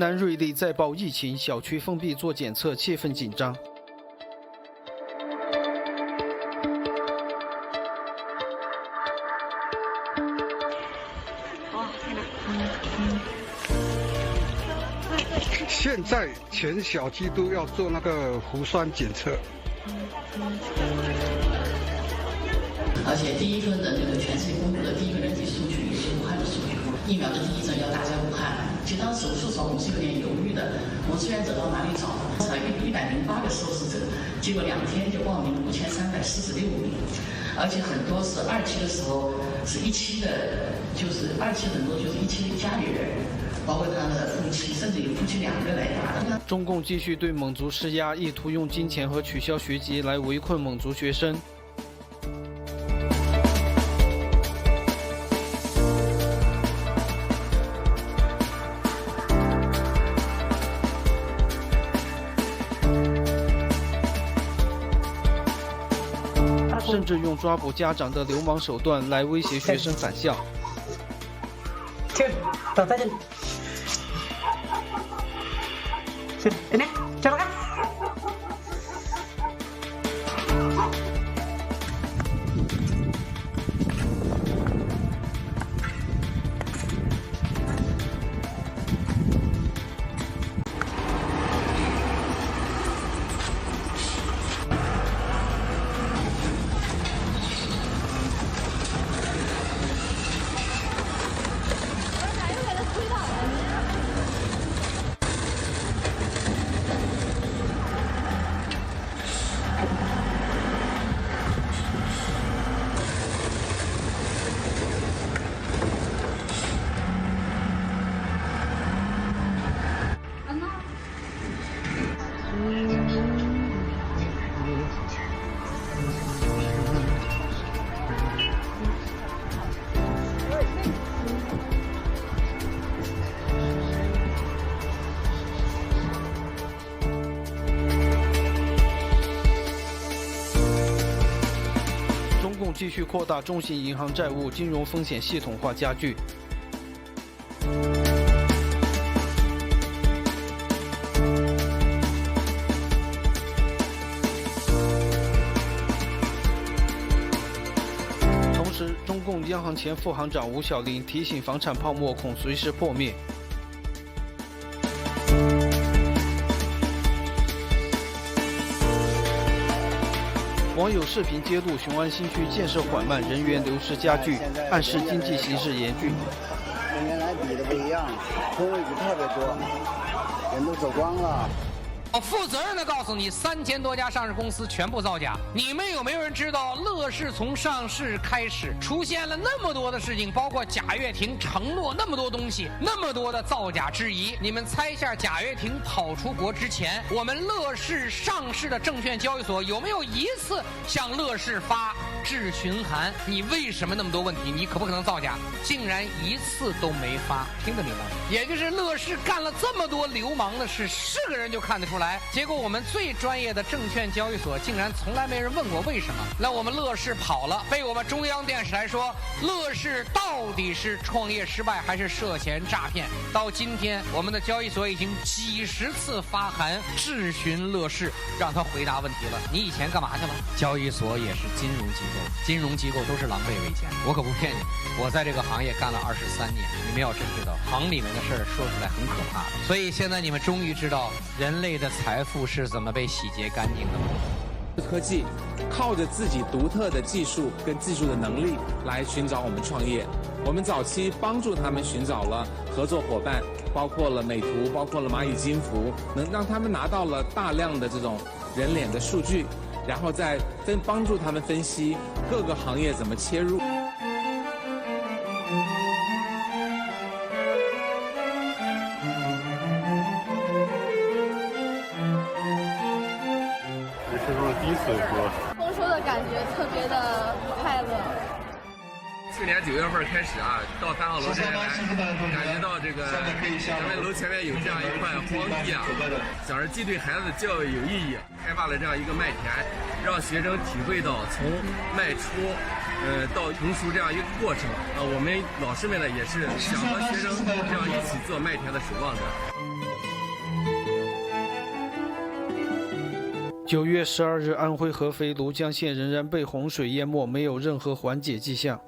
南瑞丽再爆疫情，小区封闭做检测，气氛紧张。现在全小区都要做那个核酸检测。而且第一份的这个全世界公布的第一个人体数据也是武汉的数据，疫苗的第一针要打在武汉。其实当时手术时候我们是有点犹豫的，我们志愿者到哪里找？才108个受试者，结果2天就报名5346名，而且很多是2期的时候是1期的，就是2期很多就是1期家里人。包括他的夫妻，甚至有夫妻2个来打的。中共继续对蒙族施压，意图用金钱和取消学籍来围困蒙族学生。甚至用抓捕家长的流氓手段来威胁学生返校。去，等在这里。ini coba kan继续扩大中型银行债务，金融风险系统化加剧。同时，中共央行前副行长吴小林提醒，房产泡沫恐随时破灭。网友视频揭露雄安新区建设缓慢，人员流失加剧，暗示经济形势严峻。跟原来比的不一样，空位置特别多，人都走光了。我负责任的告诉你，3000多家上市公司全部造假。你们有没有人知道，乐视从上市开始出现了那么多的事情，包括贾跃亭承诺那么多东西，那么多的造假质疑。你们猜一下，贾跃亭跑出国之前，我们乐视上市的证券交易所有没有一次向乐视发质询函？你为什么那么多问题？你可不可能造假？竟然一次都没发，听得明白吗？也就是乐视干了这么多流氓的事，是个人就看得出来。结果我们最专业的证券交易所竟然从来没人问过为什么。那我们乐视跑了，被我们中央电视台说乐视到底是创业失败还是涉嫌诈骗。到今天，我们的交易所已经几十次发函质询乐视，让他回答问题了。你以前干嘛去了？交易所也是金融机构，金融机构都是狼狈为奸。我可不骗你，我在这个行业干了23年。你们要真知道，行里面的事儿说出来很可怕的。所以现在你们终于知道人类的财富是怎么被洗劫干净的吗？科技靠着自己独特的技术跟技术的能力来寻找我们创业。我们早期帮助他们寻找了合作伙伴，包括了美图，包括了蚂蚁金服，能让他们拿到了大量的这种人脸的数据，然后再帮助他们分析各个行业怎么切入。第一次喝，丰收的感觉特别的快乐。去年9月份开始啊，到3号楼这边来，感觉到这个咱们楼前面有这样一块荒地啊，想着既对孩子的教育有意义，开发了这样一个麦田，让学生体会到从麦出到成熟这样一个过程我们老师们呢也是想和学生这样一起做麦田的守望者。9月12日，安徽合肥庐江县仍然被洪水淹没，没有任何缓解迹象。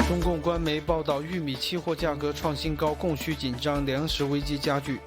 中共官媒报道，玉米期货价格创新高，供需紧张，粮食危机加剧。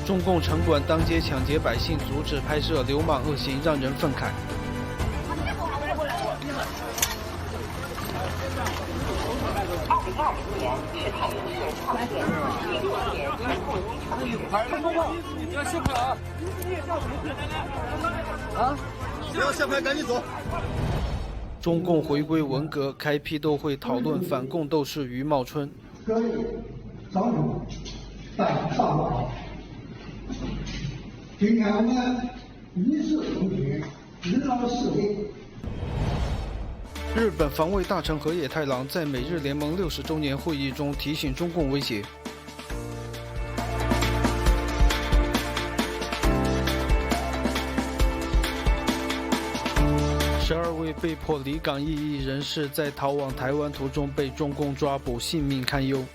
中共城管当街抢劫百姓，阻止拍摄流氓恶行，让人愤慨。不要下拍，赶紧走！中共回归文革，开批斗会讨论反共斗士于茂春。各位长主，上午好。今天我们一视同仁，人劳示威。日本防卫大臣河野太郎在美日联盟60周年会议中提醒中共威胁。12位被迫离港异议人士在逃往台湾途中被中共抓捕，性命堪忧。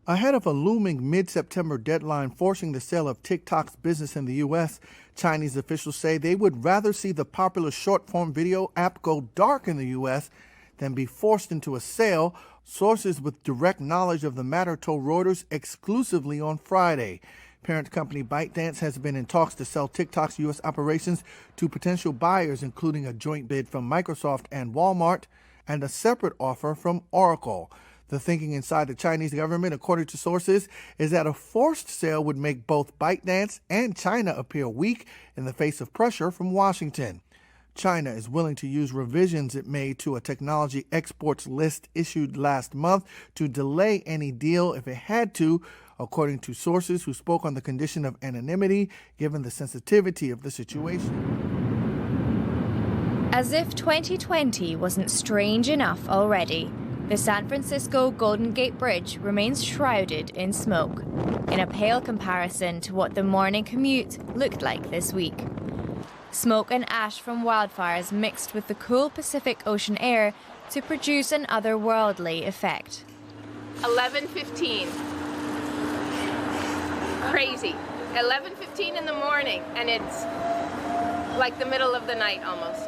Ahead of a looming mid-September deadline forcing the sale of TikTok's business in the U.S., Chinese officials say they would rather see the popular short-form video app go dark in the U.S. than be forced into a sale, sources with direct knowledge of the matter told Reuters exclusively on Friday. Parent company ByteDance has been in talks to sell TikTok's U.S. operations to potential buyers, including a joint bid from Microsoft and Walmart and a separate offer from Oracle. The thinking inside the Chinese government, according to sources, is that a forced sale would make both ByteDance and China appear weak in the face of pressure from Washington. China is willing to use revisions it made to a technology exports list issued last month to delay any deal if it had to, according to sources who spoke on the condition of anonymity, given the sensitivity of the situation. As if 2020 wasn't strange enough already, the San Francisco Golden Gate Bridge remains shrouded in smoke, in a pale comparison to what the morning commute looked like this week. Smoke and ash from wildfires mixed with the cool Pacific Ocean air to produce an otherworldly effect. 11:15. Crazy. 11:15 in the morning, and it's like the middle of the night almost.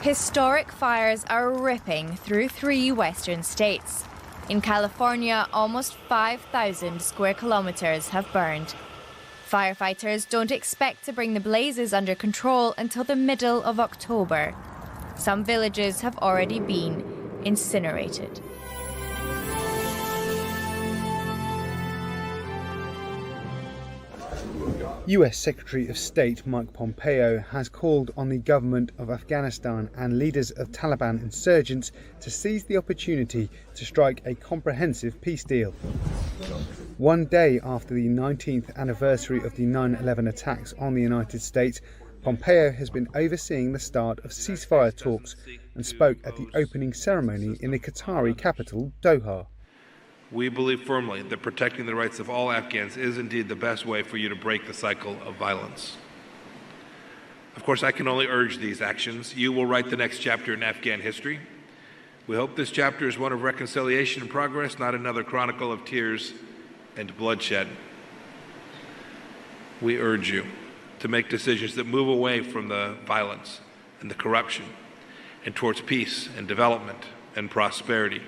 Historic fires are ripping through 3 western states. In California, almost 5,000 square kilometers have burned. Firefighters don't expect to bring the blazes under control until the middle of October. Some villages have already been incinerated. US Secretary of State Mike Pompeo has called on the government of Afghanistan and leaders of Taliban insurgents to seize the opportunity to strike a comprehensive peace deal. One day after the 19th anniversary of the 9/11 attacks on the United States, Pompeo has been overseeing the start of ceasefire talks and spoke at the opening ceremony in the Qatari capital, Doha. We believe firmly that protecting the rights of all Afghans is indeed the best way for you to break the cycle of violence. Of course, I can only urge these actions. You will write the next chapter in Afghan history. We hope this chapter is one of reconciliation and progress, not another chronicle of tears and bloodshed. We urge you to make decisions that move away from the violence and the corruption and towards peace and development and prosperity.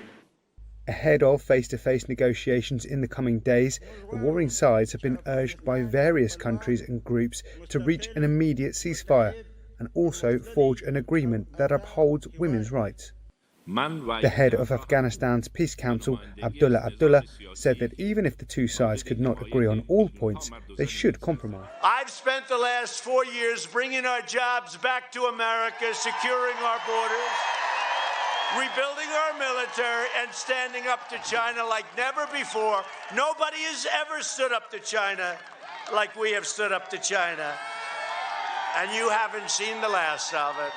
Ahead of face-to-face negotiations in the coming days, the warring sides have been urged by various countries and groups to reach an immediate ceasefire and also forge an agreement that upholds women's rights. The head of Afghanistan's Peace Council, Abdullah, said that even if the two sides could not agree on all points, they should compromise. I've spent the last 4 years bringing our jobs back to America, securing our borders, rebuilding our military, and standing up to China like never before. Nobody has ever stood up to China like we have stood up to China. And you haven't seen the last of it.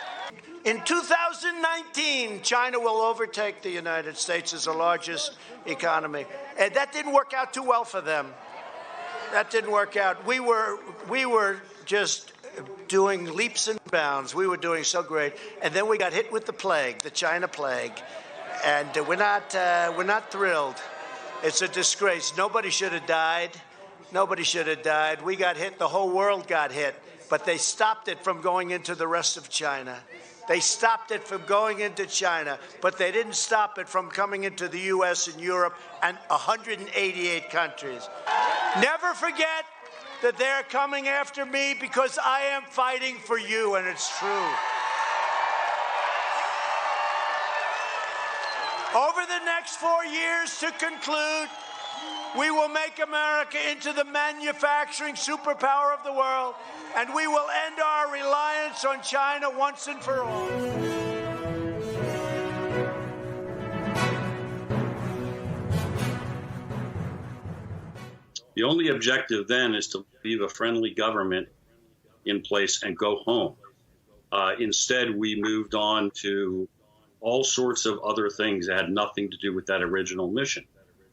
In 2019, China will overtake the United States as the largest economy. And that didn't work out too well for them. That didn't work out. We were just doing leaps and bounds. We were doing so great. And then we got hit with the plague, the China plague. And we're not thrilled. It's a disgrace. Nobody should have died. Nobody should have died. We got hit. The whole world got hit. But they stopped it from going into the rest of China. They stopped it from going into China, but they didn't stop it from coming into the U.S. and Europe and 188 countries. Never forget that they're coming after me because I am fighting for you, and it's true. Over the next 4 years, to conclude, we will make America into the manufacturing superpower of the world, and we will end our reliance on China once and for all. The only objective then is to leave a friendly government in place and go home. Instead, we moved on to all sorts of other things that had nothing to do with that original mission.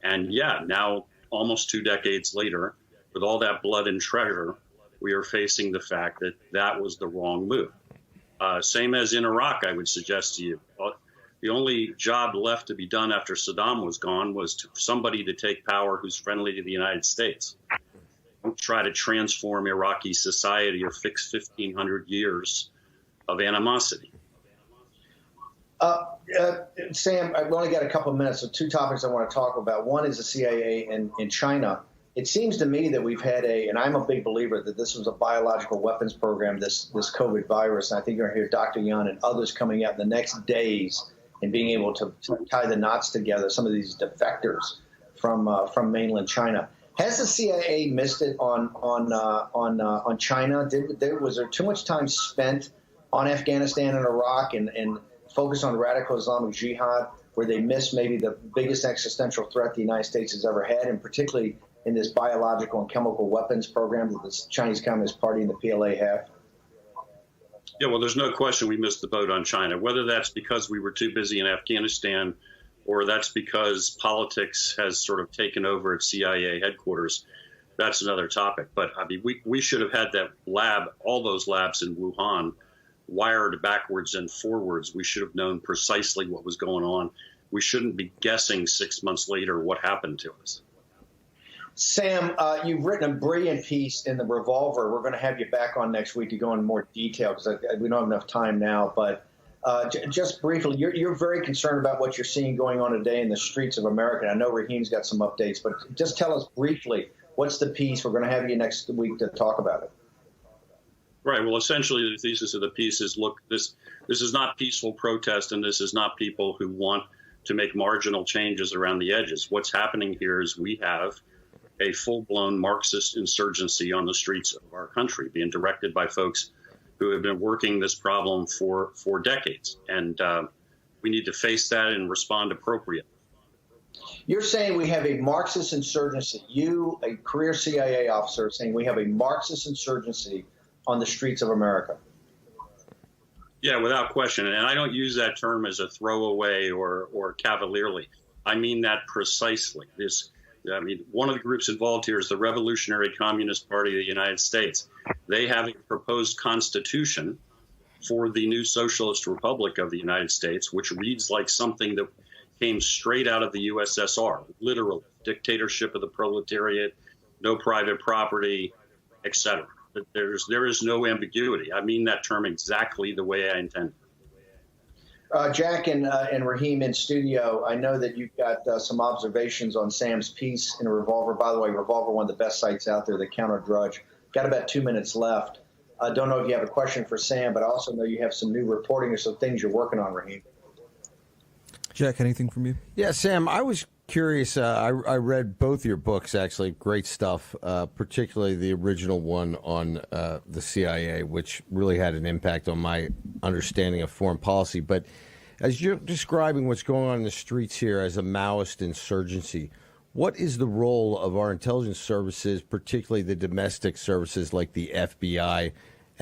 And yeah, now, almost 2 decades later, with all that blood and treasure, we are facing the fact that that was the wrong move. Same as in Iraq, I would suggest to you. The only job left to be done after Saddam was gone was for somebody to take power who's friendly to the United States. Don't try to transform Iraqi society or fix 1,500 years of animosity. Sam, I've only got a couple of minutes, so 2 topics I want to talk about. One is the CIA in China. It seems to me that we've had and I'm a big believer that this was a biological weapons program, this COVID virus. And I think you're going to hear Dr. Yan and others coming out in the next days and being able to tie the knots together, some of these defectors from mainland China. Has the CIA missed it on China? Was there too much time spent on Afghanistan and Iraq and focus on radical Islamic jihad, where they missed maybe the biggest existential threat the United States has ever had, and particularly in this biological and chemical weapons program that the Chinese Communist Party and the PLA have? Yeah, well, there's no question we missed the boat on China, whether that's because we were too busy in Afghanistan or that's because politics has sort of taken over at CIA headquarters. That's another topic. But I mean, we should have had that lab, all those labs in Wuhan, wired backwards and forwards. We should have known precisely what was going on. We shouldn't be guessing 6 months later what happened to us. Sam, you've written a brilliant piece in The Revolver. We're going to have you back on next week to go into more detail because we don't have enough time now. But just briefly, you're very concerned about what you're seeing going on today in the streets of America. I know Raheem's got some updates, but just tell us briefly, what's the piece? We're going to have you next week to talk about it. Right. Well, essentially, the thesis of the piece is, look, this is not peaceful protest, and this is not people who want to make marginal changes around the edges. What's happening here is we have a full-blown Marxist insurgency on the streets of our country being directed by folks who have been working this problem for decades. And we need to face that and respond appropriately. You're saying we have a Marxist insurgency. You, a career CIA officer, saying we have a Marxist insurgency on the streets of America. Yeah, without question. And I don't use that term as a throwaway or cavalierly. I mean that precisely. One of the groups involved here is the Revolutionary Communist Party of the United States. They have a proposed constitution for the new Socialist Republic of the United States, which reads like something that came straight out of the USSR, literally dictatorship of the proletariat, no private property, etc. There is no ambiguity. I mean that term exactly the way I intend. Jack and Raheem in studio, I know that you've got some observations on Sam's piece in Revolver. By the way, Revolver, one of the best sites out there, the Counter Drudge. Got about 2 minutes left. I don't know if you have a question for Sam, but I also know you have some new reporting or some things you're working on, Raheem. Jack, anything from you? Yeah, Sam, I was curious. I read both your books, actually. Great stuff, particularly the original one on the CIA, which really had an impact on my understanding of foreign policy. But as you're describing what's going on in the streets here as a Maoist insurgency, what is the role of our intelligence services, particularly the domestic services like the FBI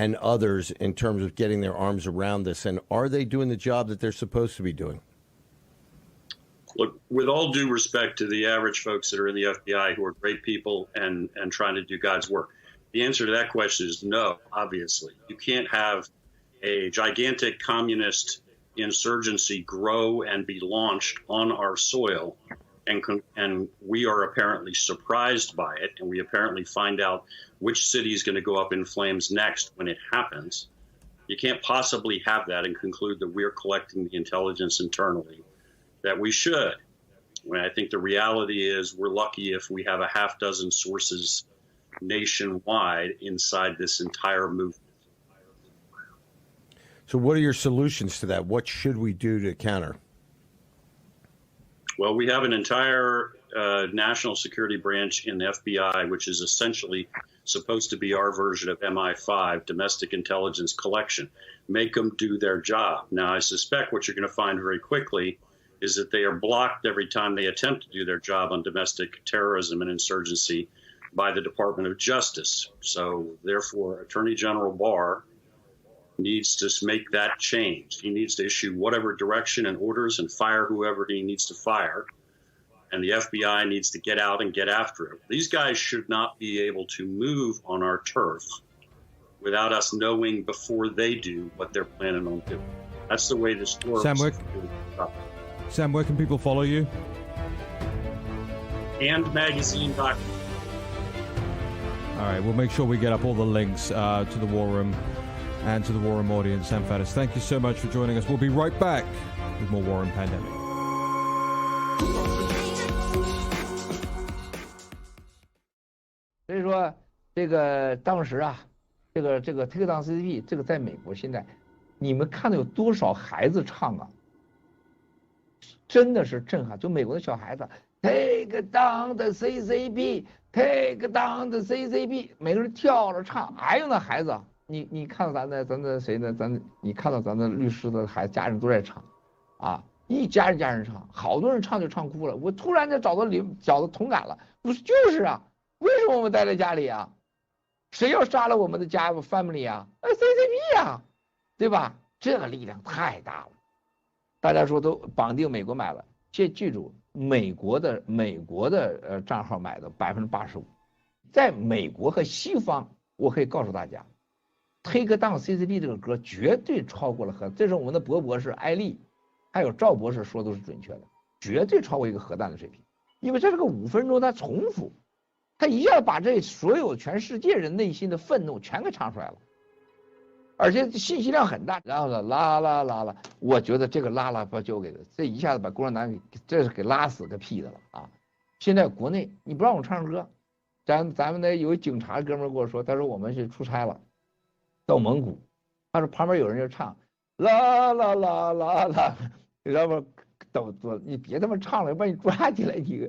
and others in terms of getting their arms around this? And are they doing the job that they're supposed to be doing? Look, with all due respect to the average folks that are in the FBI who are great people and trying to do God's work, the answer to that question is no, obviously. You can't have a gigantic communist insurgency grow and be launched on our soil, and we are apparently surprised by it, and we apparently find out which city is going to go up in flames next when it happens. You can't possibly have that and conclude that we're collecting the intelligence internally that we should. When I think the reality is we're lucky if we have a half dozen sources nationwide inside this entire movement. So what are your solutions to that? What should we do to counter? Well, we have an entire national security branch in the FBI, which is essentially supposed to be our version of MI5, domestic intelligence collection. Make them do their job. Now, I suspect what you're going to find very quickly is that they are blocked every time they attempt to do their job on domestic terrorism and insurgency by the Department of Justice. So, therefore, Attorney General Barr needs to make that change. He needs to issue whatever direction and orders and fire whoever he needs to fire. And the FBI needs to get out and get after it. These guys should not be able to move on our turf without us knowing before they do what they're planning on doing. That's the way this works. Sam, where can people follow you? AndMagazine.com. All right, we'll make sure we get up all the links to the War Room and to the War Room audience. Sam Faddis, thank you so much for joining us. We'll be right back with more War Room Pandemic.所以说，这个当时啊，这个 Take Down CCP 这个在美国现在，你们看到有多少孩子唱啊？真的是震撼！就美国的小孩子 ，Take Down the CCP，Take Down the CCP， 每个人跳着唱。还有那孩子，你看到咱的谁呢？你看到咱的律师的孩子家人都在唱，啊，一家人唱，好多人唱就唱哭了。我突然就找到同感了，不是就是啊。为什么我们待在家里啊？谁要杀了我们的家 family 啊？CCP 啊，对吧？这个力量太大了。大家说都绑定美国买了，记住，美国的账号买的85%，在美国和西方，我可以告诉大家 ，Take Down CCP 这个歌绝对超过了这是我们的博博士艾丽，还有赵博士说都是准确的，绝对超过一个核弹的水平，因为这是个5分钟，它重复。他一下把这所有全世界人内心的愤怒全给唱出来了，而且信息量很大。然后呢，拉，我觉得这个拉把就给这一下子把共产党这是给拉死个屁的了啊！现在国内你不让我唱歌，咱们的有警察哥们跟我说，他说我们去出差了，到蒙古，他说旁边有人就唱啦，然后都你别他妈唱了，把你抓起来你。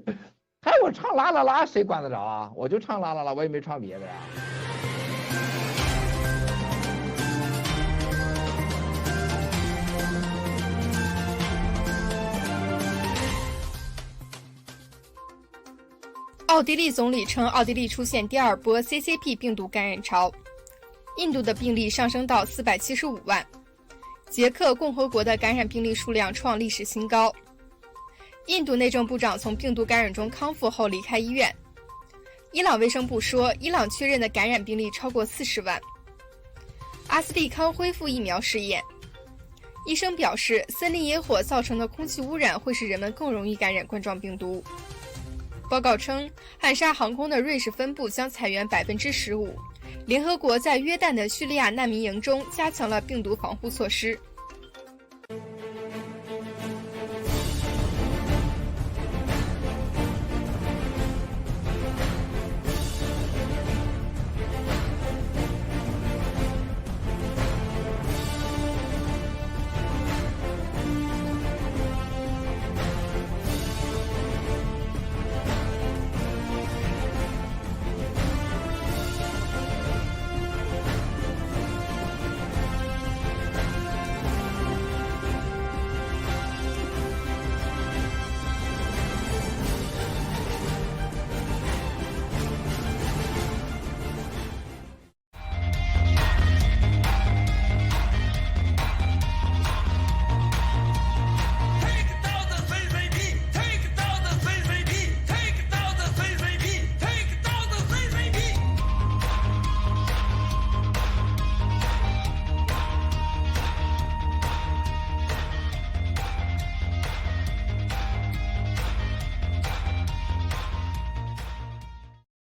还我唱啦，谁管得着啊？我就唱啦，我也没唱别的呀。奥地利总理称，奥地利出现第2波 CCP 病毒感染潮，印度的病例上升到475万，捷克共和国的感染病例数量创历史新高。印度内政部长从病毒感染中康复后离开医院。伊朗卫生部说，伊朗确认的感染病例超过40万。阿斯利康恢复疫苗试验。医生表示，森林野火造成的空气污染会使人们更容易感染冠状病毒。报告称，汉莎航空的瑞士分部将裁员15%。联合国在约旦的叙利亚难民营中加强了病毒防护措施。